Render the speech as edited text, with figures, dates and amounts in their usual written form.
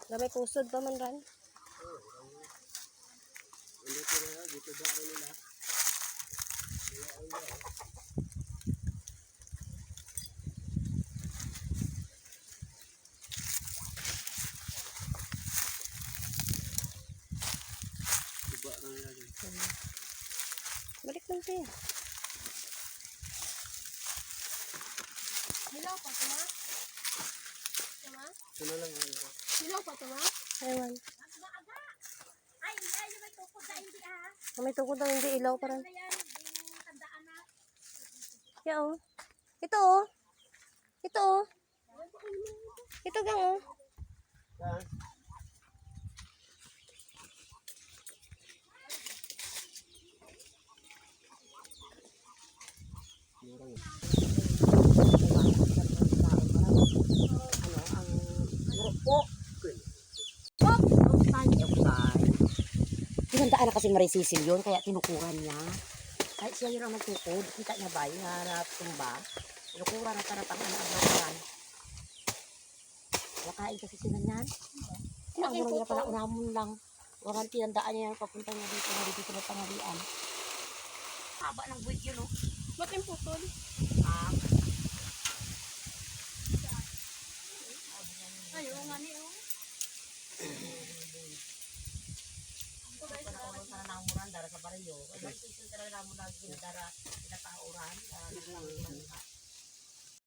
Gamay kusod pa man ran. Dito na, dito ba rin nila? Diba na nila dito? Balik lang siya. Hilaw pa ito, ma? Tama? Ito na lang. Hilaw pa ito, ma? Ewan. Ay, hindi. May tukod na hindi, ha? May tukod daw, hindi ilaw pa rin. Ayan, yung tandaan na. Kaya oh. Ito oh. Ito oh. Ito gang oh. Saan? Murang. Tinandaan na kasi marisisil yun, kaya tinukuran niya. Kahit siya yun ang nagtukod, kita niya ba yung natumba? Tinukuran na para pang ano-ano. Wakain kasi sila niyan. Ang mura niya pala, unamon lang. Walang tinandaan niya yung papunta niya dito na dito sa pangalian. Haba ng buwit yun, oh. Ba't yung putol? Ah, Ay, oo nga ni, oh. Panauran sa namuran, dara sa baryo. Kaya kasi talaga namun lagi na dara, pinatauran, dara sa namuran.